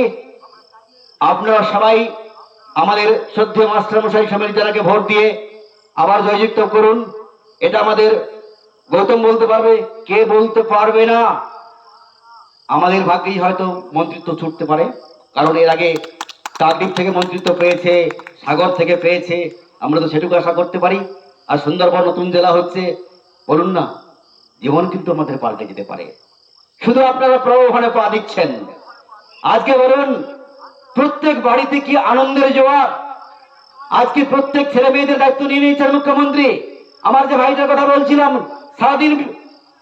আপনারা সবাই আমাদের শ্রদ্ধেয় মাস্টারমশাই সমিতিকে ভোট দিয়ে আবার জয়যুক্ত করুন। এটা আমাদের গৌতম বলতে পারবে, কে বলতে পারবে না। আমাদের ভাগ্যেই হয়তো মন্ত্রিত্ব ছুটতে পারে, কারণ এর আগে কাকদ্বীপ থেকে মন্ত্রিত্ব পেয়েছে, সাগর থেকে পেয়েছে, আমরা তো সেটুকু আশা করতে পারি। আর সুন্দরবন নতুন জেলা হচ্ছে, বলুন না, জীবন কিন্তু আমাদের পাল্টে যেতে পারে। শুধু আপনারা প্রলোভনে পা দিচ্ছেন। আজকে বলুন, প্রত্যেক বাড়িতে কি আনন্দের জোয়ার। আজকে প্রত্যেক ছেলে মেয়েদের দায়িত্ব নিয়ে নিয়েছেন মুখ্যমন্ত্রী। আমার যে ভাইটার কথা বলছিলাম, সারাদিন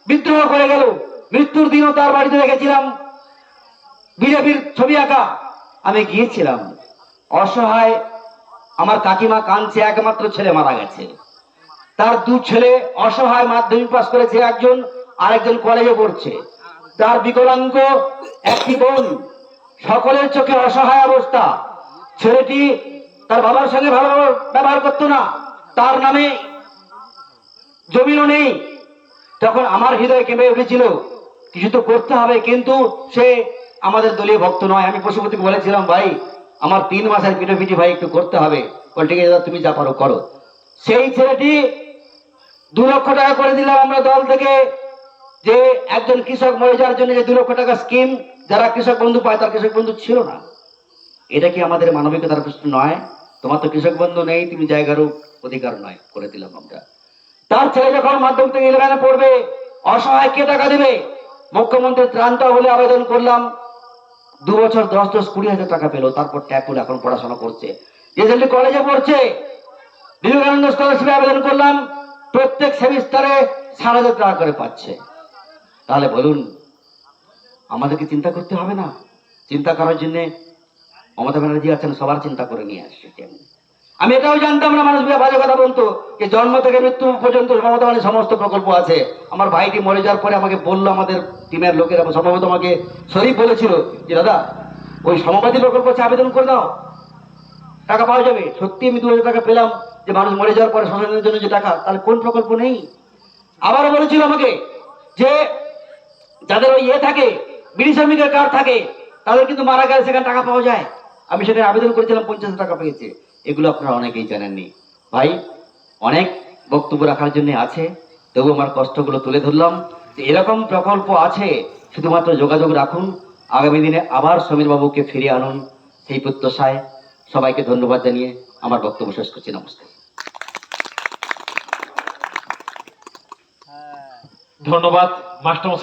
বিদ্রোহ করে গেল, মৃত্যুর দিনও তার বাড়িতে রেখেছিলাম বিজেপির ছবি আঁকা। আমি গিয়েছিলাম, অসহায় আমার কাকিমা কাঁদছে, একমাত্র ছেলে মারা গেছে, তার দু ছেলে অসহায়, মাধ্যমিক পাস করেছে একজন, আরেকজন কলেজে পড়ছে, তার বিকলাঙ্গ একটি বোন, সকলের চোখে অসহায় অবস্থা। ছেলেটি তার বাবার সঙ্গে ভালো ব্যবহার করতো না, তার নামে জমিও নেই। তখন আমার হৃদয় কেঁপে উঠেছিল, কিছু তো করতে হবে। কিন্তু সে আমাদের দলীয় ভক্ত নয়। আমি পশুপতিকে বলেছিলাম, ভাই আমার 3 মাসের পিঠোপিঠি ভাই একটু করতে হবে। বল ঠিক আছে, তুমি যা পারো করো। সেই ছেলেটি 2 লক্ষ টাকা করে দিলাম আমরা দল থেকে, যে একজন কৃষক মরে যাওয়ার জন্য যে 2 লক্ষ টাকা স্কিম, যারা কৃষক বন্ধু পায় তার কৃষক বন্ধু ছিল না। এটা কি আমাদের মানবিকতার প্রশ্ন নয়? তোমার তো কৃষক বন্ধু নেই, তুমি জায়গারও অধিকার নয়, করে দিলাম আমরা। তার ছেলে যখন মাধ্যমিক থেকে 11 পড়বে, অসহায় কে টাকা দেবে? মুখ্যমন্ত্রী ত্রাণ বলে আবেদন করলাম, 2 বছর 10-20 হাজার টাকা পেল। তারপর ট্যাগ করে এখন পড়াশোনা করছে, যে ছেলেটি কলেজে পড়ছে, বিবেকানন্দ স্কলারশিপে আবেদন করলাম, প্রত্যেক সেমিস্টারে 7,000 টাকা করে পাচ্ছে। তাহলে বলুন, আমাদেরকে চিন্তা করতে হবে না? চিন্তা করার জন্য মমতা ব্যানার্জি আছেন, সবার চিন্তা করে নিয়ে আসছে। আমি এটাও জানতাম না, মানুষ বাজে কথা বলতো যে জন্ম থেকে মৃত্যু পর্যন্ত মমতা ব্যানার্জির সমস্ত প্রকল্প আছে। আমার ভাইটি মরে যাওয়ার পরে আমাকে বললো, আমাদের টিমের লোকেরা সম্ভবত আমাকে শরীফ বলেছিল যে দাদা ওই সমবাদী প্রকল্প আবেদন করে দাও, টাকা পাওয়া যাবে। সত্যি আমি 2,000 টাকা পেলাম, যে মানুষ মরে যাওয়ার পরে শ্মশানের জন্য যে টাকা, তাহলে কোন প্রকল্প নেই? আবারও বলেছিল আমাকে যে যাদের ওই থাকে, বিড়ি শ্রমিকের কার্ড থাকে, তাদের কিন্তু মারা গেলে সেখানে টাকা পাওয়া যায়। আমি সেখানে আবেদন করেছিলাম, 50 টাকা পেয়েছে। এগুলো আপনারা অনেকেই জানেননি। ভাই, অনেক বক্তব্য রাখার জন্য আছে, তবু আমার কষ্টগুলো তুলে ধরলাম। যে এরকম প্রকল্প আছে, শুধুমাত্র যোগাযোগ রাখুন। আগামী দিনে আবার সমীর বাবুকে ফিরিয়ে আনুন, সেই প্রত্যাশায় সবাইকে ধন্যবাদ জানিয়ে আমার বক্তব্য শেষ করছি। নমস্কার। ধন্যবাদ মাস্টার।